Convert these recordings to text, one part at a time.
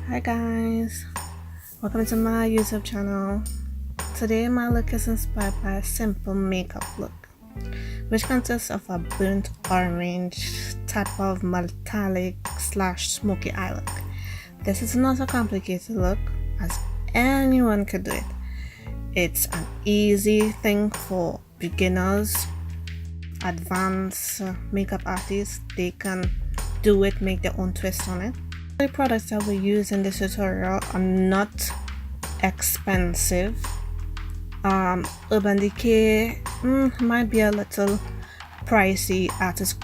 Hi guys, welcome to my YouTube channel. Today my look is inspired by a simple makeup look, which consists of a burnt orange type of metallic / smoky eye look. This is not a complicated look, as anyone could do it. It's an easy thing for beginners, advanced makeup artists. They can do it, make their own twist on it. The products that we use in this tutorial are not expensive. Urban Decay might be a little pricey. Artist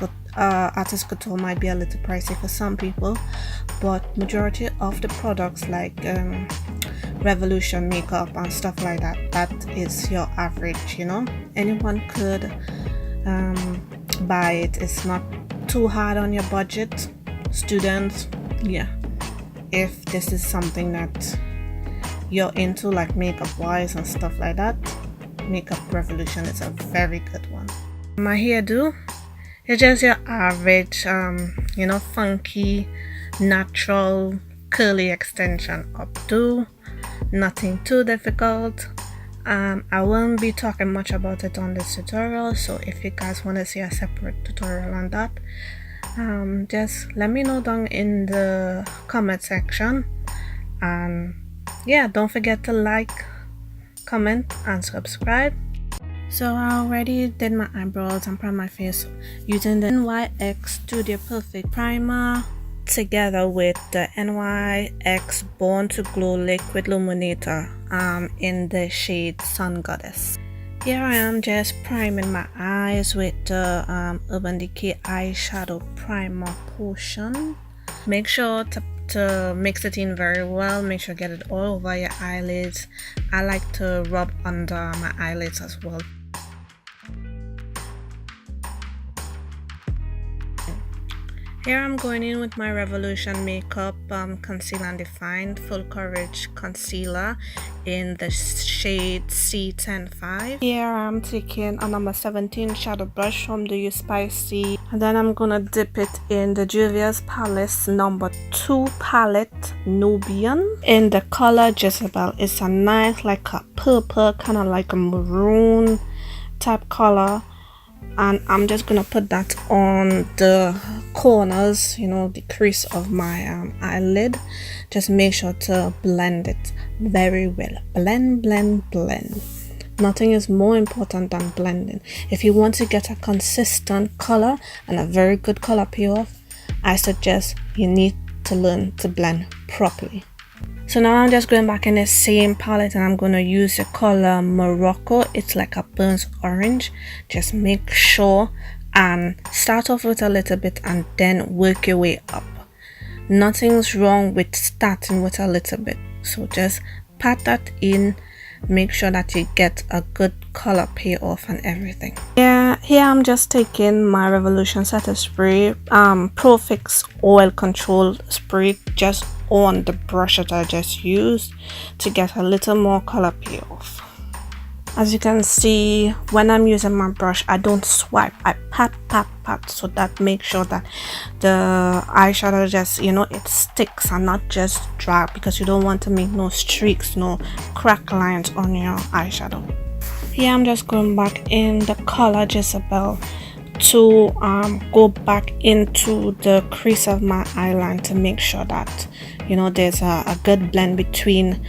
Couture might be a little pricey for some people, but majority of the products like Revolution makeup and stuff like that, that is your average. Anyone could buy it. It's not too hard on your budget. Students, yeah, if this is something that you're into, like makeup wise and stuff like that, Makeup Revolution is a very good one. My hairdo is just your average funky natural curly extension updo. Nothing too difficult. I won't be talking much about it on this tutorial, so if you guys want to see a separate tutorial on that, just let me know down in the comment section. And yeah, don't forget to like, comment and subscribe. So I already did my eyebrows and primed my face using the NYX Studio Perfect primer together with the NYX Born to Glow liquid illuminator in the shade Sun Goddess. Here I am just priming my eyes with the Urban Decay eyeshadow primer potion. Make sure to mix it in very well. Make sure to get it all over your eyelids. I like to rub under my eyelids as well. Here I'm going in with my Revolution Makeup Conceal and Define Full Coverage Concealer in the shade C105. Here I'm taking a number 17 shadow brush from the USpicy, and then I'm gonna dip it in the Juvia's Palace number 2 palette Nubian in the color Jezebel. It's a nice, like a purple, kind of like a maroon type color. And I'm just gonna put that on the corners, the crease of my eyelid. Just make sure to blend it very well. Blend. Nothing is more important than blending. If you want to get a consistent color and a very good color payoff, I suggest you need to learn to blend properly. So now I'm just going back in the same palette and I'm going to use the color Morocco. It's like a burnt orange. Just make sure and start off with a little bit and then work your way up. Nothing's wrong with starting with a little bit. So just pat that in. Make sure that you get a good color payoff and everything. Yeah, here I'm just taking my Revolution Setting Spray Pro Fix Oil Control Spray just on the brush that I just used to get a little more color payoff. As you can see, when I'm using my brush, I don't swipe, I pat, so that makes sure that the eyeshadow just, it sticks and not just dry, because you don't want to make no streaks, no crack lines on your eyeshadow. Here I'm just going back in the color Jezebel to go back into the crease of my eyeline to make sure that, there's a good blend between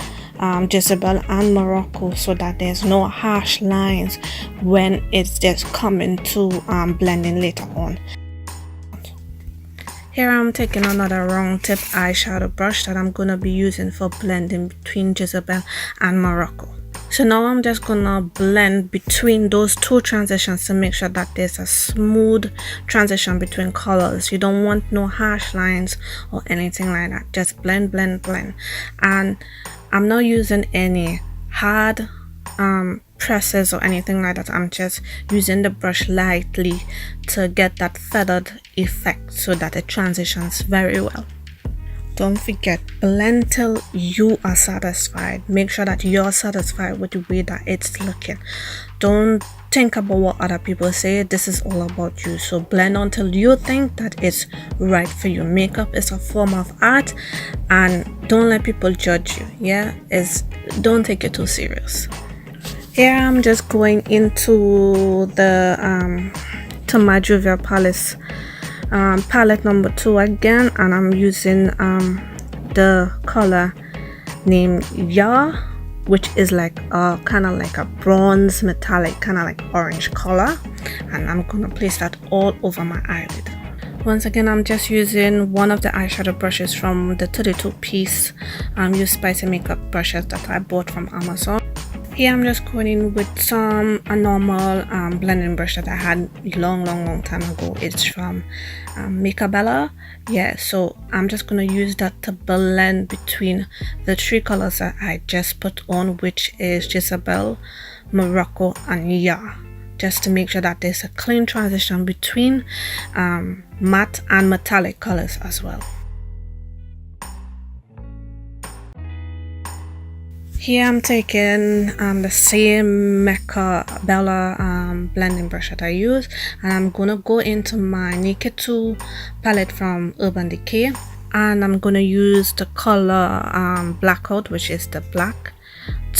Jezebel and Morocco, so that there's no harsh lines when it's just coming to blending later on. Here I'm taking another round tip eyeshadow brush that I'm gonna be using for blending between Jezebel and Morocco. So now I'm just gonna blend between those two transitions to make sure that there's a smooth transition between colors. You don't want no harsh lines or anything like that. Just blend. And I'm not using any hard presses or anything like that. I'm just using the brush lightly to get that feathered effect so that it transitions very well. Don't forget, blend till you are satisfied. Make sure that you're satisfied with the way that it's looking. Don't think about what other people say. This is all about you. So blend until you think that it's right for you. Makeup is a form of art, and don't let people judge you. Yeah, don't take it too serious. Here I'm just going into the to my Juvia palette number 2 again, and I'm using the color named Ya, which is like a kind of like a bronze metallic, kind of like orange color, and I'm gonna place that all over my eyelid. Once again, I'm just using one of the eyeshadow brushes from the 32-piece USpicy makeup brushes that I bought from Amazon. Here I'm just going in with a normal blending brush that I had long time ago. It's from Bella. Yeah, so I'm just going to use that to blend between the 3 colors that I just put on, which is Jezebel, Morocco, and Ya, just to make sure that there's a clean transition between matte and metallic colors as well. Here I'm taking the same Bella blending brush that I use, and I'm gonna go into my Naked 2 palette from Urban Decay, and I'm gonna use the color Blackout, which is the black,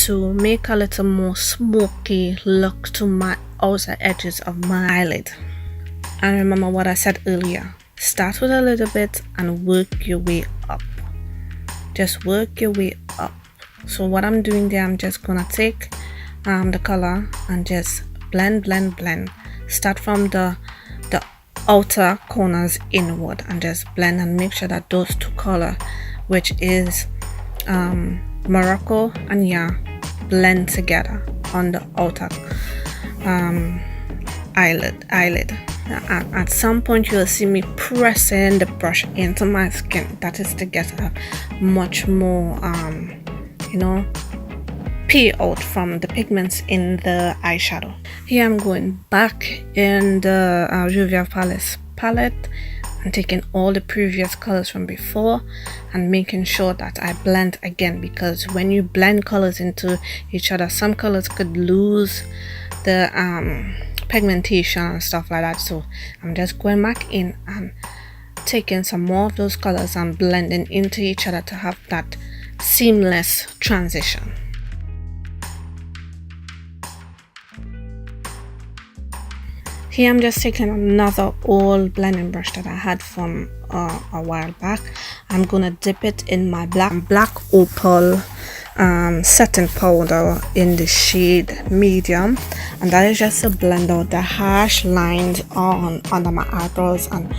to make a little more smoky look to my outer edges of my eyelid. And remember what I said earlier, start with a little bit and work your way up. Just work your way up. So what I'm doing there, I'm just gonna take the color and just blend. Start from the outer corners inward and just blend, and make sure that those 2 colors, which is Morocco and Ya, blend together on the outer eyelid. At some point you'll see me pressing the brush into my skin. That is to get a much more peel out from the pigments in the eyeshadow. Here I'm going back in the Juvia palette and taking all the previous colors from before and making sure that I blend again, because when you blend colors into each other, some colors could lose the pigmentation and stuff like that. So I'm just going back in and taking some more of those colors and blending into each other to have that seamless transition. Here I'm just taking another old blending brush that I had from a while back. I'm gonna dip it in my black Opal setting powder in the shade medium, and that is just to blend out the harsh lines under my eyebrows and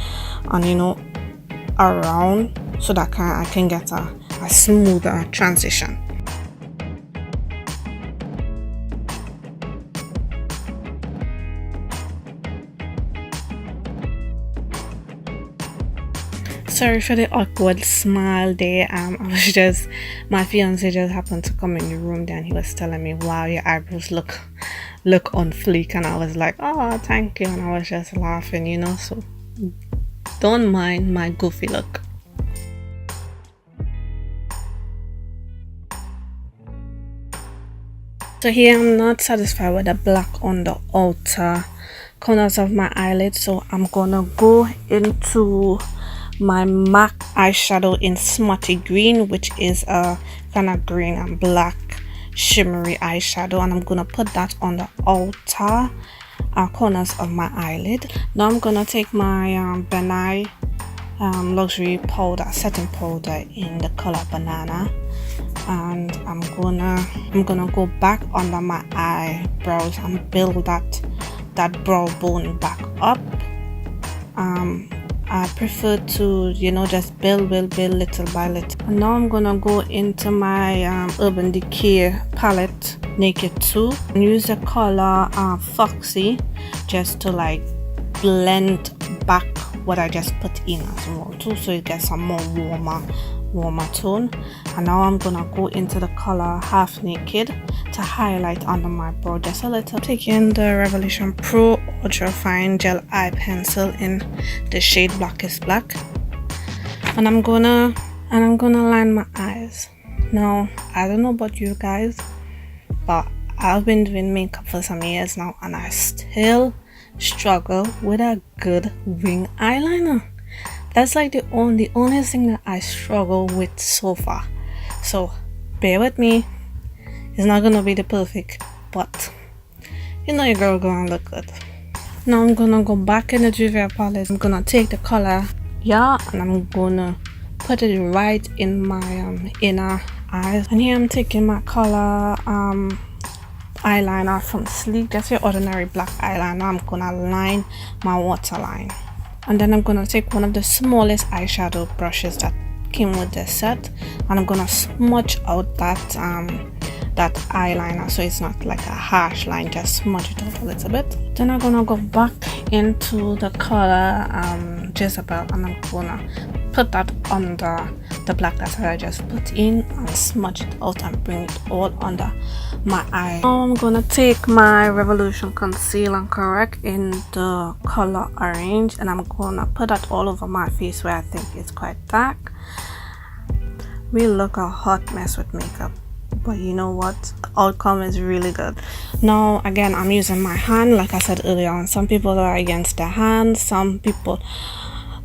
around, so that I can get a smoother transition. Sorry for the awkward smile there. My fiance just happened to come in the room there, and he was telling me, wow, your eyebrows look on fleek, and I was like, oh, thank you, and I was just laughing, so don't mind my goofy look. So here I'm not satisfied with the black on the outer corners of my eyelid, so I'm gonna go into my MAC eyeshadow in Smutty green, which is a kind of green and black shimmery eyeshadow, and I'm gonna put that on the outer corners of my eyelid. Now I'm gonna take my Nye luxury powder, setting powder in the color Banana, and I'm gonna go back under my eyebrows and build that brow bone back up. I prefer to just build little by little. And now I'm gonna go into my Urban Decay palette Naked 2 and use the color Foxy, just to like blend back what I just put in as well too, so it gets a more warmer tone. And now I'm gonna go into the color Half Naked to highlight under my brow just a little. Taking the Revolution Pro Ultra Fine Gel Eye Pencil in the shade Blackest Black, and I'm gonna line my eyes. Now I don't know about you guys, but I've been doing makeup for some years now and I still struggle with a good wing eyeliner. That's like the only thing that I struggle with so far. So bear with me. It's not gonna be the perfect, but you know your girl gonna look good. Now I'm gonna go back in the Juvia palette. I'm gonna take the color, yeah, and I'm gonna put it right in my inner eyes. And here I'm taking my color eyeliner from Sleek, just your ordinary black eyeliner. I'm gonna line my waterline, and then I'm gonna take one of the smallest eyeshadow brushes that came with this set, and I'm gonna smudge out that eyeliner so it's not like a harsh line. Just smudge it out a little bit. Then I'm gonna go back into the color Jezebel, and I'm gonna put that under the black that I just put in and smudge it out and bring it all under my eye. Now I'm gonna take my Revolution Conceal and Correct in the color Orange, and I'm gonna put that all over my face where I think it's quite dark. We look a hot mess with makeup, but you know what, the outcome is really good. Now again, I'm using my hand like I said earlier on. Some people are against their hands, some people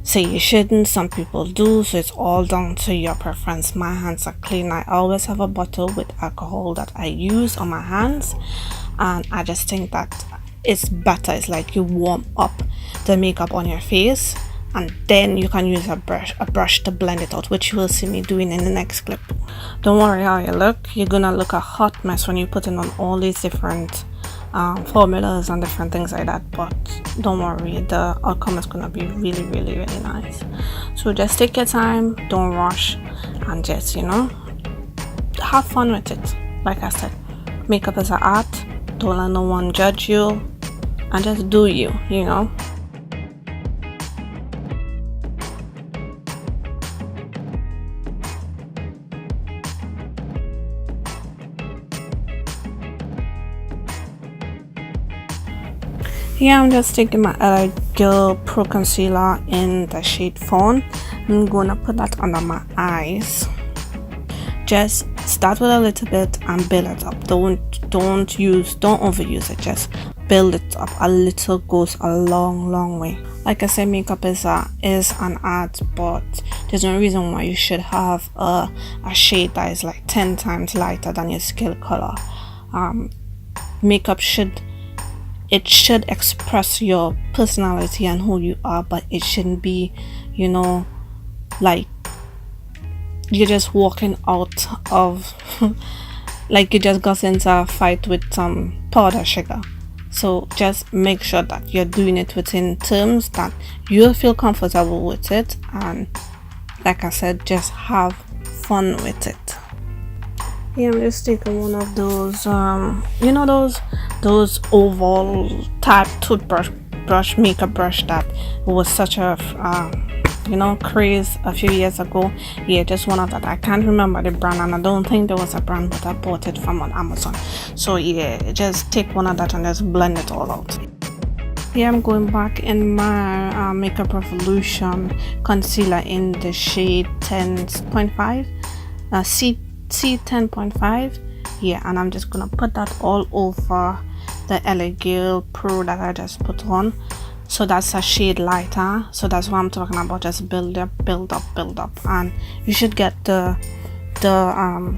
say you shouldn't, some people do, so it's all down to your preference. My hands are clean. I always have a bottle with alcohol that I use on my hands, and I just think that it's better. It's like you warm up the makeup on your face and then you can use a brush to blend it out, which you will see me doing in the next clip. Don't worry how you look. You're gonna look a hot mess when you're putting on all these different formulas and different things like that, but don't worry, the outcome is gonna be really nice. So just take your time, don't rush, and just, you know, have fun with it. Like I said, makeup is an art. Don't let no one judge you, and just do you, you know. Here I'm just taking my LA Girl Pro Concealer in the shade Fawn. I'm gonna put that under my eyes. Just start with a little bit and build it up. Don't overuse it. Just build it up. A little goes a long way. Like I said, makeup is an art, but there's no reason why you should have a shade that is like 10 times lighter than your skin color. Makeup should express your personality and who you are, but it shouldn't be, you know, like you're just walking out of like you just got into a fight with some powder sugar. So just make sure that you're doing it within terms that you'll feel comfortable with it, and like I said, just have fun with it. Yeah, I'm just taking one of those you know, those oval type toothbrush makeup brush that was such a you know, craze a few years ago. Yeah, just one of that. I can't remember the brand, and I don't think there was a brand, but I bought it from on Amazon. So yeah, just take one of that and just blend it all out. Here I'm going back in my Makeup Revolution concealer in the shade 10.5 C10.5. yeah, and I'm just gonna put that all over the LA Girl Pro that I just put on. So that's a shade lighter, so that's what I'm talking about. Just build up, and you should get the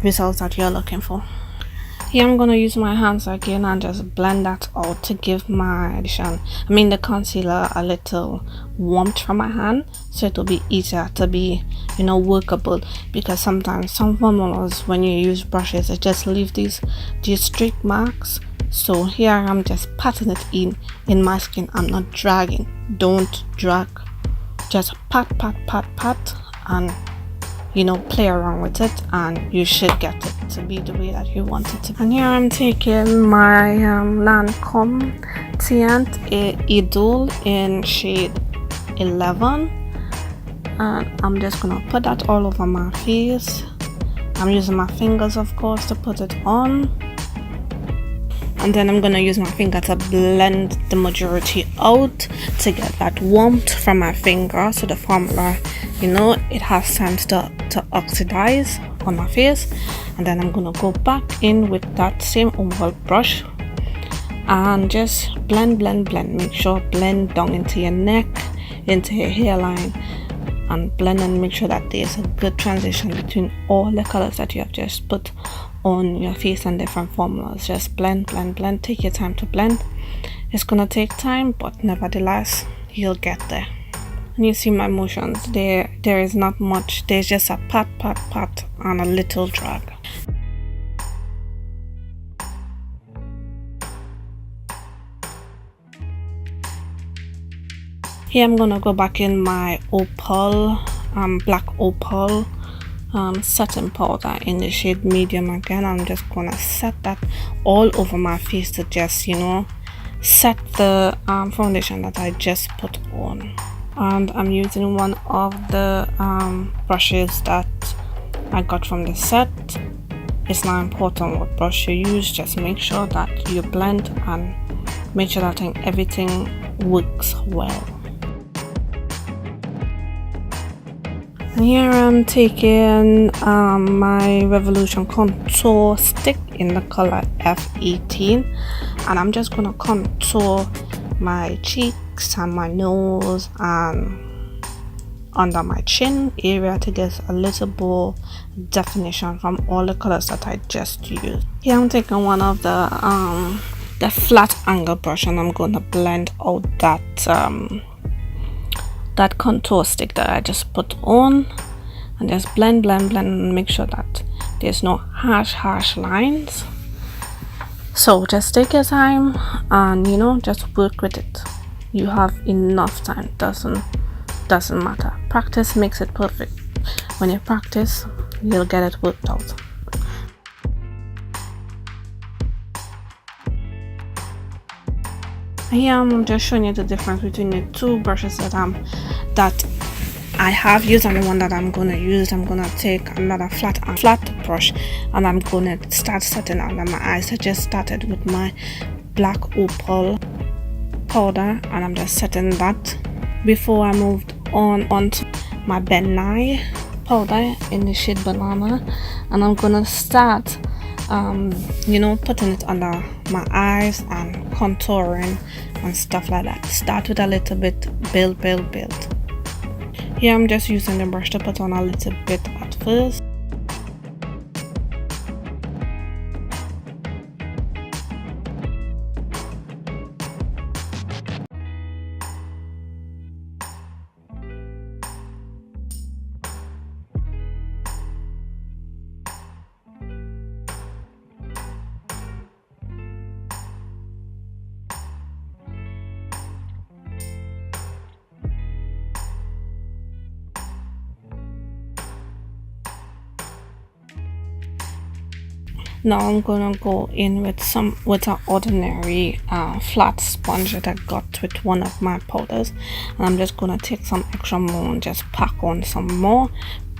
results that you're looking for. Here I'm gonna use my hands again and just blend that out to give the concealer a little warmth from my hand, so it will be easier to be, you know, workable, because sometimes some formulas, when you use brushes, it just leave these streak marks. So here I'm just patting it in my skin. I'm not dragging. Don't drag, just pat, and you know, play around with it, and you should get it to be the way that you want it to be. And here I'm taking my Lancome Teint Idol in shade 11, and I'm just gonna put that all over my face. I'm using my fingers, of course, to put it on, and then I'm gonna use my finger to blend the majority out to get that warmth from my finger, so the formula, you know, it has time to oxidize on my face, and then I'm gonna go back in with that same oval brush and just blend. Make sure blend down into your neck, into your hairline, and blend, and make sure that there's a good transition between all the colors that you have just put on your face and different formulas. Just blend. Take your time to blend. It's gonna take time, but nevertheless you'll get there. And you see my motions there is not much. There's just a pat and a little drag. Here I'm gonna go back in my Opal, black Opal setting powder in the shade medium again. I'm just gonna set that all over my face to just, you know, set the foundation that I just put on. And I'm using one of the brushes that I got from the set. It's not important what brush you use, just make sure that you blend and make sure that everything works well. And here I'm taking my Revolution contour stick in the color F18, and I'm just gonna contour my cheeks and my nose and under my chin area to get a little more definition from all the colors that I just used. Here I'm taking one of the flat angle brush, and I'm gonna blend out that contour stick that I just put on, and just blend and make sure that there's no harsh lines. So just take your time and, you know, just work with it. You have enough time. Doesn't matter. Practice makes it perfect. When you practice, you'll get it worked out. Here I'm just showing you the difference between the two brushes that I have used and the one that I'm gonna use. I'm gonna take another flat brush, and I'm gonna start setting under my eyes. I just started with my black Opal powder, and I'm just setting that before I moved onto my Nye powder in the shade Banana, and I'm gonna start you know, putting it under my eyes and contouring and stuff like that. Start with a little bit, build. Here I'm just using the brush to put on a little bit at first. Now I'm gonna go in with an ordinary flat sponge that I got with one of my powders, and I'm just gonna take some extra more and just pack on some more,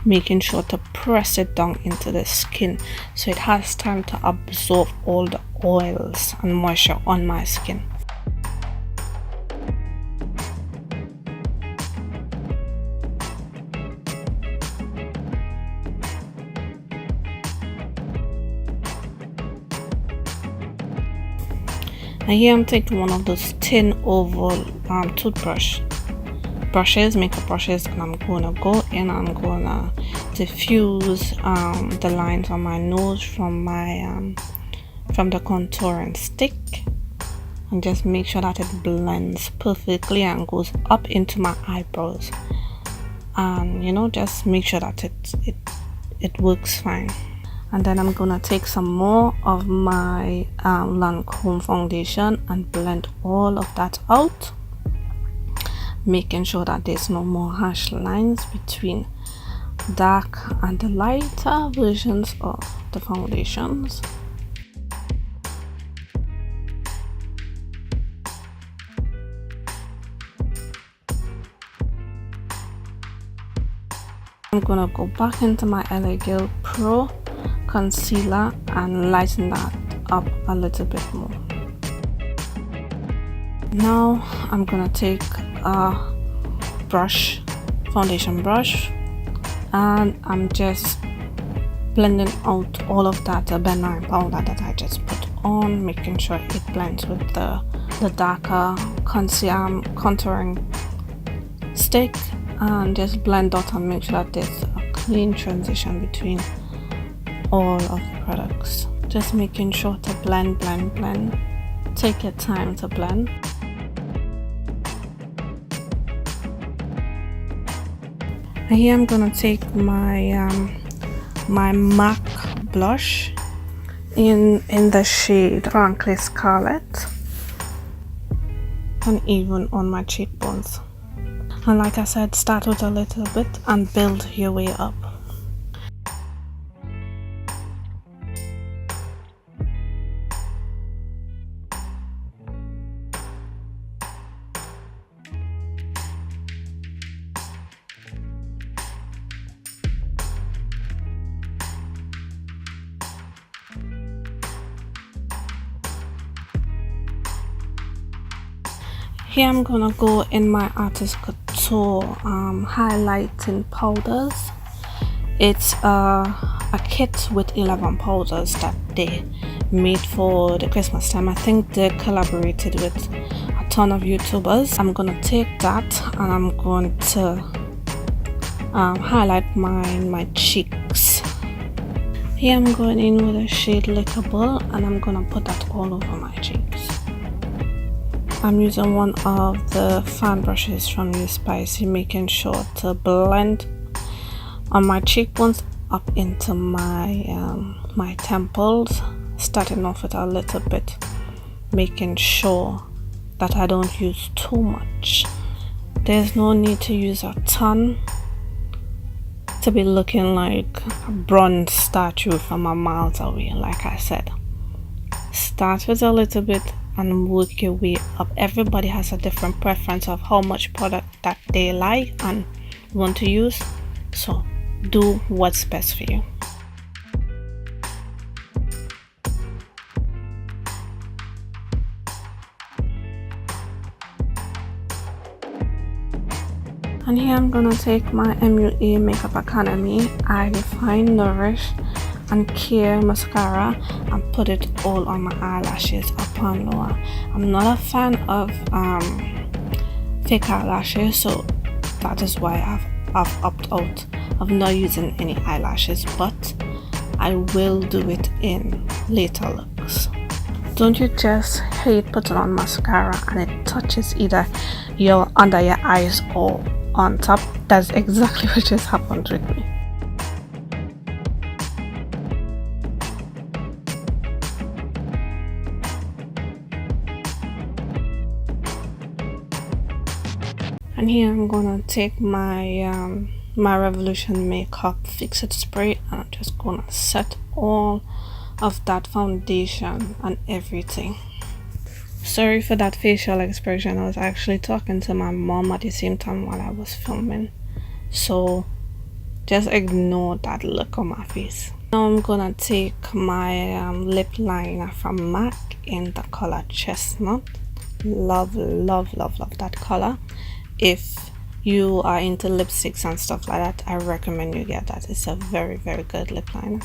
making sure to press it down into the skin so it has time to absorb all the oils and moisture on my skin. And here I'm taking one of those thin oval makeup brushes, and I'm gonna go in. I'm gonna diffuse the lines on my nose from the contouring stick, and just make sure that it blends perfectly and goes up into my eyebrows. And, you know, just make sure that it works fine. And then I'm gonna take some more of my Lancome foundation and blend all of that out, making sure that there's no more harsh lines between dark and the lighter versions of the foundations. I'm gonna go back into my LA Girl Pro concealer and lighten that up a little bit more. Now I'm gonna take a foundation brush, and I'm just blending out all of that banana powder that I just put on, making sure it blends with the darker contouring stick, and just blend out and make sure that there's a clean transition between all of the products. Just making sure to blend. Take your time to blend. And here I'm gonna take my my MAC blush in the shade Frankly Scarlet, and even on my cheekbones. And like I said, start with a little bit and build your way up. Here I'm gonna go in my Artist Couture highlighting powders. It's a kit with 11 powders that they made for the Christmas time. I think they collaborated with a ton of YouTubers. I'm gonna take that and I'm going to highlight my cheeks. Here I'm going in with a shade Lickable and I'm gonna put that all over my cheeks. I'm using one of the fan brushes from USpicy, making sure to blend on my cheekbones up into my my temples, starting off with a little bit, making sure that I don't use too much. There's no need to use a ton to be looking like a bronze statue from a miles away. Like I said, start with a little bit and work your way up. Everybody has a different preference of how much product that they like and want to use, so do what's best for you. And here I'm gonna take my MUA Makeup Academy I Define, Nourish and Care mascara and put it all on my eyelashes, up and lower. I'm not a fan of fake eyelashes, so that is why I've opted out of not using any eyelashes, but I will do it in later looks. Don't you just hate putting on mascara and it touches either your under your eyes or on top? That's exactly what just happened with me. And here I'm gonna take my my Revolution Makeup Fix It spray and I'm just gonna set all of that foundation and everything. Sorry for that facial expression. I was actually talking to my mom at the same time while I was filming, so just ignore that look on my face. Now I'm gonna take my lip liner from MAC in the color Chestnut. Love that color. If you are into lipsticks and stuff like that, I recommend you get that. It's a very good lip liner.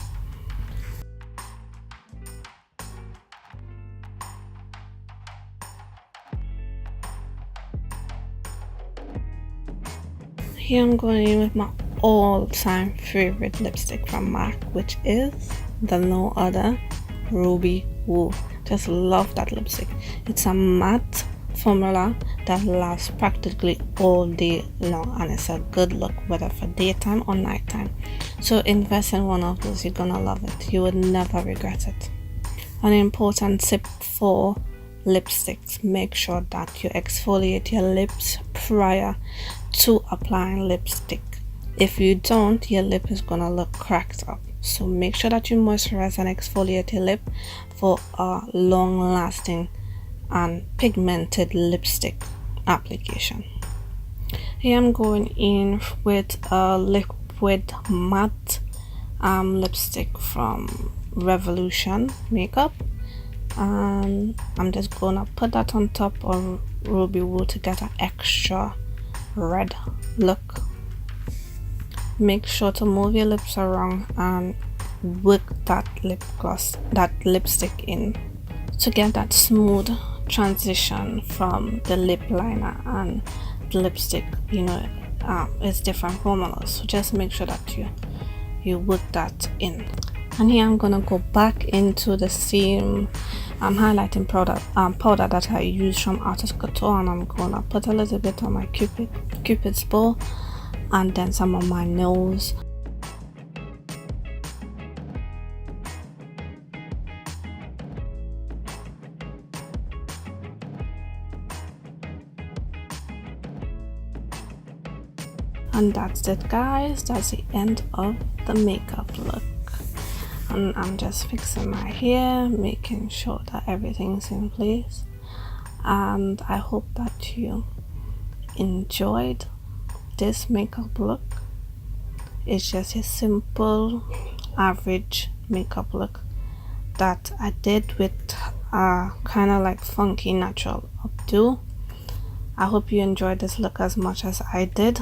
Here I'm going in with my all-time favorite lipstick from MAC, which is the no other Ruby Woo. Just love that lipstick. It's a matte formula that lasts practically all day long and it's a good look whether for daytime or nighttime. So invest in one of those, you're gonna love it. You would never regret it. An important tip for lipsticks: make sure that you exfoliate your lips prior to applying lipstick. If you don't, your lip is gonna look cracked up. So make sure that you moisturize and exfoliate your lip for a long-lasting and pigmented lipstick application. Here I'm going in with a liquid matte lipstick from Revolution Makeup, and I'm just gonna put that on top of Ruby Woo to get an extra red look. Make sure to move your lips around and work that lipstick in to get that smooth transition from the lip liner and the lipstick. You know, it's different formulas, so just make sure that you work that in. And here I'm gonna go back into the same highlighting powder that I used from Artist Couture, and I'm gonna put a little bit on my cupid's bow and then some on my nose. And that's it, guys. That's the end of the makeup look. And I'm just fixing my hair, making sure that everything's in place. And I hope that you enjoyed this makeup look. It's just a simple, average makeup look that I did with kind of like funky natural updo. I hope you enjoyed this look as much as I did.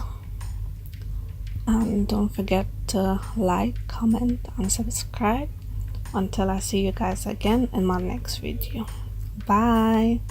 And don't forget to like, comment, and subscribe. Until I see you guys again in my next video. Bye.